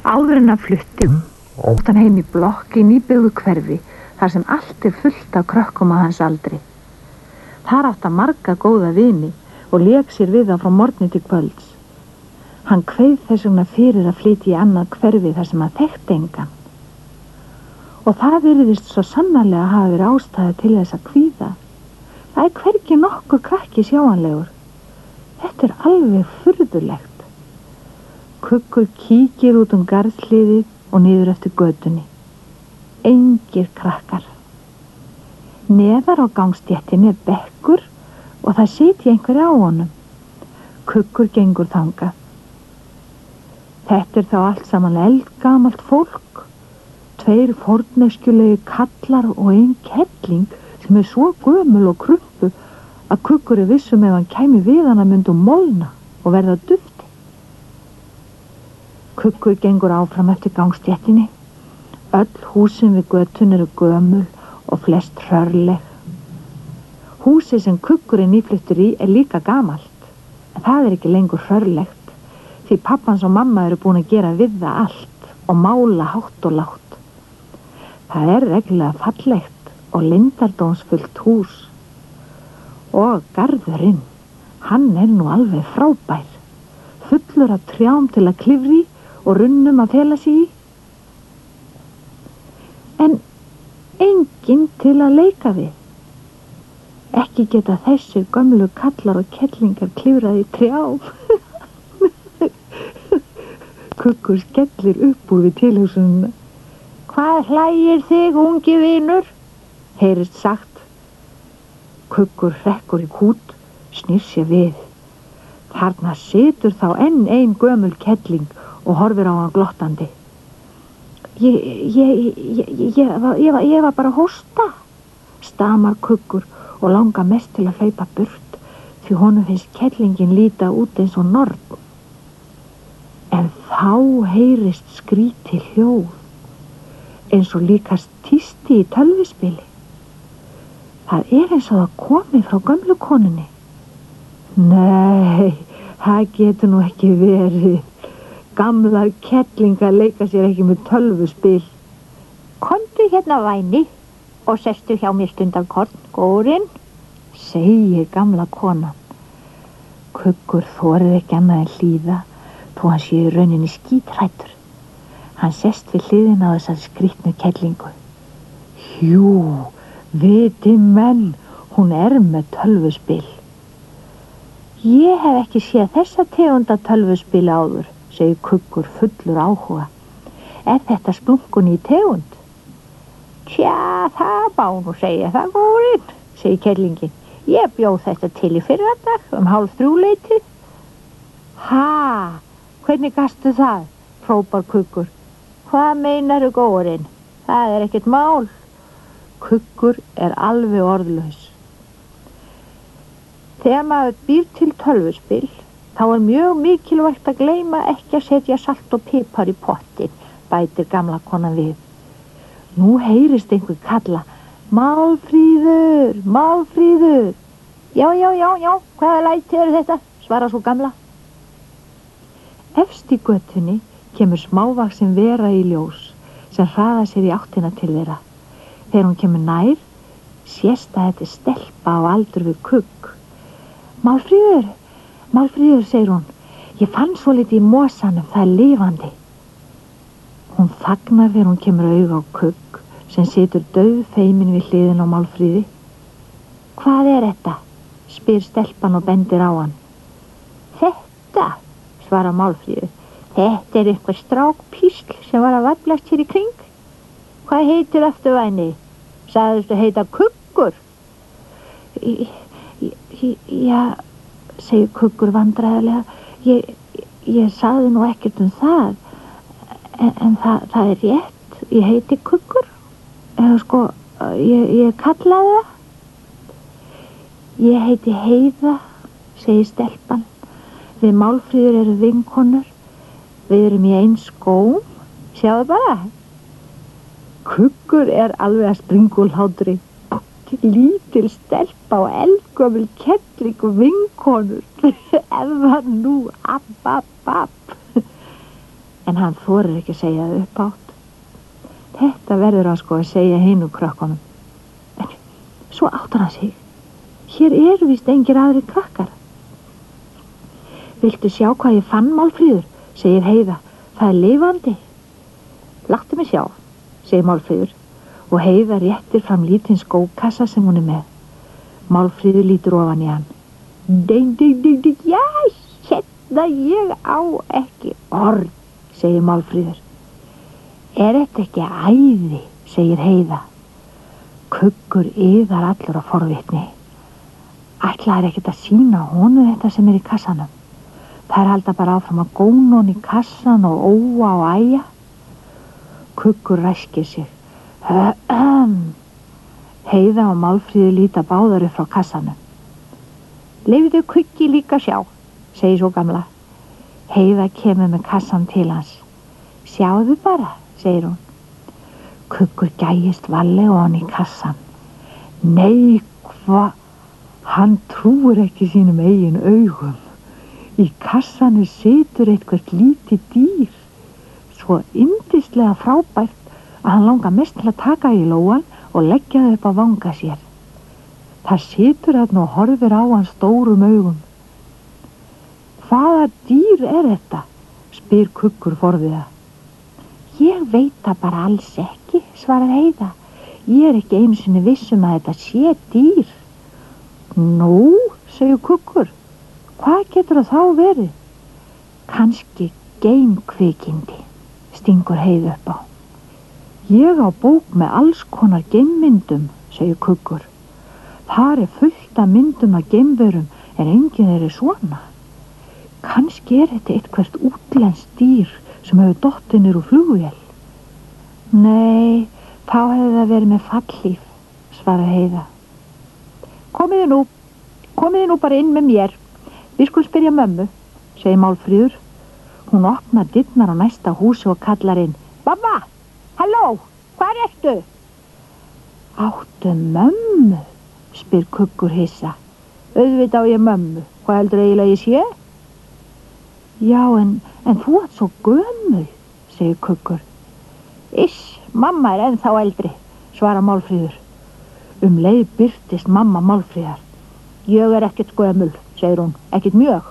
Áður en að flutti ótt hann heim í blokk í nýbyggðu hverfi þar sem allt fullt af krökkum að hans aldri. Þar átt hann marga góða vini og lék sér við þá frá morgni til kvölds. Hann kveið þess vegna fyrir að flytja í annað hverfi þar sem hann þekkti engan. Og það virðist svo sannarlega hafa verið ástæða til þess að kvíða. Það hvergi nokkur krakki sjáanlegur. Þetta alveg furðulegt. Kukkur kíkir út garðhliðið og niður eftir götunni. Engir krakkar. Neðar á gangstéttinni bekkur og það sitja einhverja á honum. Kukkur gengur þangað. Þetta þá allt saman eldgamalt fólk. 2 forneskjulegi kallar og 1 kettling sem svo gömul og krumpu að Kukkur vissum ef hann kæmi við hana myndi molna og verða dufti. Kukkur gengur áfram eftir gangstéttinni. Öll húsin við götun eru gömul og flest hrörleg. Húsið sem Kukkur nýfluttur í líka gamalt, en það ekki lengur hrörlegt því pappans og mamma eru búin að gera við það allt og mála hátt og lágt. Það reglulega fallegt og leyndardómsfullt hús. Og garðurinn, hann nú alveg frábær. Fullur af trjám til að klifra í og runnum að fela sig í. En enginn til að leika við. Ekki geta þessir gömlu kallar og kettlingar klifrað í trjám. Kukkur skellir upp úr við tilhugsunina. Hvað hlægir þig, ungi vinur? Heyrist sagt. Kukkur hrekkur í kút, snýr sér við. Þarna situr þá enn ein gömul kettling og horfir á hann glottandi. Ég var bara að hósta, stamar Kukkur og langar mest til að hlaupa burt því honum finnst kettlingin líta út eins og norn. En þá heyrist skrítið hljóð. Eins og líkast tísti í tölvuspili. Það eins og það komi frá gömlu konunni. Nei, það getur nú ekki verið. Gamlar kettlingar leika sér ekki með tölvuspil. Komdu hérna væni og sestu hjá mér stundarkorn, góðurinn, segir gamla konan. Kukkur þorir ekki annað en hlýða þó hann sé í rauninni skíthræddur. Hann sest við hliðina á þessari skrýtnu kettlingu. Jú, viti menn, hún með tölvuspil. Ég hef ekki séð þessa tegunda tölvuspil áður, segir Kukkur fullur áhuga. Þetta splunkun í tegund? Tja, það má nú segja það, góðurinn, segir kettlingin. Ég bjóð þetta til í fyrradag 2:30. Ha, hvernig gastu það? Hrópar Kukkur. Hvað meinaru, góðurinn? Það ekkert mál. Kukkur alveg orðlaus. Þegar maður býr til tölvuspil, þá mjög mikilvægt að gleyma ekki að setja salt og pipar í pottin, bætir gamla konan við. Nú heyrist einhver kalla, Málfríður, Málfríður. Já, hvaða læti eru þetta? Svarar svo gamla. Efst í götunni kemur smávaksin vera í ljós sem hraðar sér í áttina til þeirra. Þegar hún kemur nær, sést að þetta stelpa á aldur við Kukk. Málfríður, Málfríður, segir hún. Ég fann svolítið í mosanum, það lifandi. Hún þagnar þegar hún kemur auga á Kukk sem situr dauðfeimin við hliðin á Málfríði. Hvað þetta? Spyr stelpan og bendir á hann. Þetta, svarar Málfríður. Þetta eitthvað strákpísl sem var að vaflast hér í kring. Hvað heitir aftur væni? Sagðistu heita Kukkur? Já, segir Kukkur vandræðarlega. Ég sagði nú ekkert það. En það rétt. Ég heiti Kukkur. Eða sko, ég kallaði það. Ég heiti Heiða, segir stelpan. Við Málfríður eru vinkonur. Við erum í eins skóm, sjáðu bara. Kukkur alveg að springa úr hlátri. Lítil stelpa og eldgömul kettling og vinkonur. Eða nú, app. En hann þorir ekki að segja það upphátt. Þetta verður hann sko að segja hinum krökkunum. En svo áttar hann sig. Hér eru víst engir aðrir krakkar. Viltu sjá hvað ég fann, Málfríður, segir Heiða. Það er lifandi. Láttu mig sjá, segir Málfríður og Heiða réttir fram lítinn skókassa sem hún er með. Málfríður lítur ofan í hann. Já, hérna ég á ekki orð, segir Málfríður. Er þetta ekki æði, segir Heiða. Kuggur iðar allur á forvitni. Ætlaðir ekkert að sýna honum þetta sem er í kassanum. Þær halda bara áfram að góna hon í kassan og óa og æja. Kuggur ræskir sig. Heiða og Málfríður líta báðar upp frá kassanum. Leyfðu Kuggi líka sjá, segir svo gamla. Heiða kemur með kassan til hans. Sjáðu bara, segir hún. Kuggur gægist varlega ofan í kassan. Nei, hvað? Hann trúir ekki sínum eigin augum. Í kassanum situr eitthvað lítið dýr. Svo yndislega frábært að hann langar mest til að taka í lóan og leggja það upp á vanga sér. Það situr þarna og horfir á hann stórum augum. Hvaða dýr er þetta? Spyr Kuggur forviða. Ég veit það bara alls ekki, svarar Heiða. Ég er ekki einu sinni viss að þetta sé dýr. Nú, segir Kuggur. Hvað getur það þá verið? Kannski geimkvikindi, stingur Heiða upp á. Ég á bók með alls konar geimmyndum, segir Kuggur. Þar er fullt af myndum af geimverum en enginn þeirra svona. Kannski er þetta eitthvert útlenskt dýr sem hefur dottið niður úr flugvél. Nei, þá hefur það verið með fallhlíf, svarar Heiða. Komiði nú bara inn með mér. Við skulum spyrja mömmu, segir Málfríður. Hún opnar dyrnar á næsta húsi og kallar inn. Mamma, halló, hvar ertu? Áttu mömmu, spyr Kuggur hissa. Auðvitað á ég mömmu, hvað heldur eiginlega ég sé? Já, en þú ert svo gömul, segir Kuggur. Iss, mamma er ennþá eldri, svarar Málfríður. Leið birtist mamma Málfríðar. Ég er ekkert gömul, segir hún, ekkert mjög.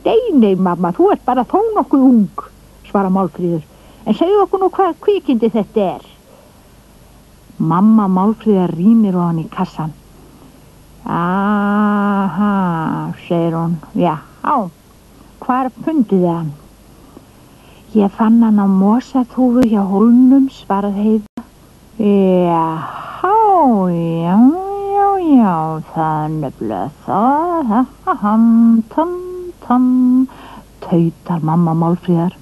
Nei, mamma, þú ert bara þó nokkuð ung, svarar Málfríður. En segðu okkur nú hvað kvikindi þetta er. Mamma Málfríðar rýnir á hann í kassan. Aha, segir hún, já, hvar funduð þið hann? Ég fann hann á mosaþúfu hjá Hólnum, svarað Heiða. Já, það er nefnilega það, tautar mamma Málfríðar.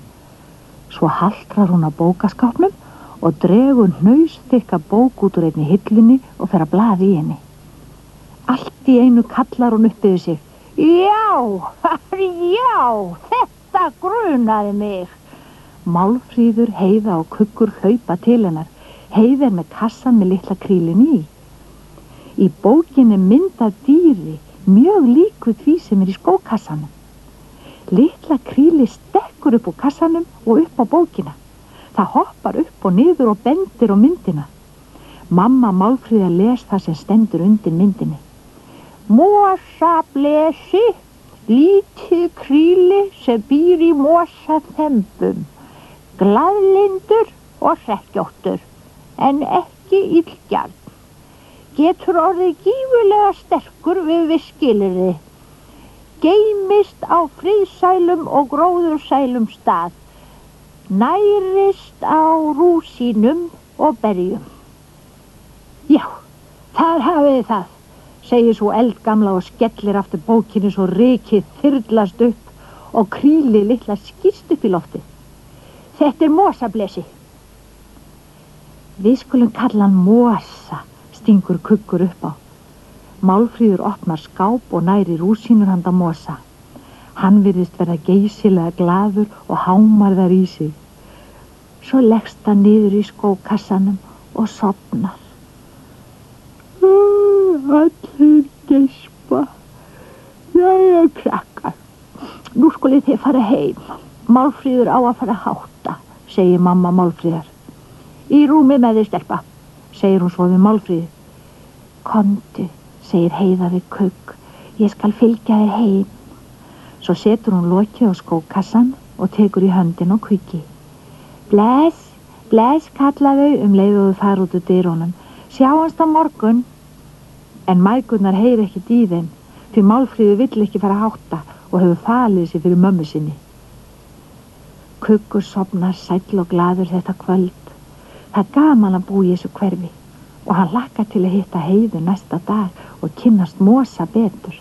Svo haltrar hún á bókaskápnum og dregur hnausþykka bók út úr einni hillunni og fer að blaða í henni. Allt í einu kallar hún upp yfir sig. Já, þetta grunaði mig. Málfríður, Heiða og Kuggur hlaupa til hennar. Heiða er með kassan með litla krílin í. Í bókinni mynd af dýri, mjög líku því sem er í skókassanum. Litla kríli stekkur upp úr kassanum og upp á bókina. Það hoppar upp og niður og bendir á myndina. Mamma Málfríðar les það sem stendur undir myndinni. Mosablesi, lítið kríli sem býr í mosaþembum. Glaðlyndur og hrekkjóttur, en ekki illgjarn. Getur orðið gífurlega sterkur við skilyrði. Geymist á friðsælum og gróðursælum stað. Nærist á rúsínum og berjum. Já, þar hafið það, segir svo eldgamla og skellir aftur bókinni svo rykið þyrlast upp og kríli litla skýrst upp í loftið. Þetta er mosablesi. Við skulum kalla hann Mosa, stingur Kuggur upp á. Málfríður opnar skáp og næri rúsínur handa Mosa. Hann virðist verða geysilega glaður og hámar þar í sig. Svo leggst hann niður í skókassanum og sofnar. Allir geispa. Jæja, krakkar. Nú skulið þið fara heim. Málfríður á að fara að hátta, segir mamma Málfríðar. Í rúmi með þig, stelpa, segir hún svo við Málfríði. Komdu, segir Heiða við Kukk, ég skal fylgja þér heim. Svo setur hún lokið á skókassan og tekur í höndin á Kukki. Bless, bless, kalla þau leið og þau fara út úr dyrunum. Sjáumst á morgun. En mæðgurnar heyri ekkert í þeim, því Málfríður vill ekki fara að hátta og hefur falið sig fyrir mömmu sinni. Kukkur sofnar sæll og glaður þetta kvöld. Það er gaman að búa í þessu hverfi og hann hlakkar til að hitta Heiðu næsta dag og kynnast Mosa betur.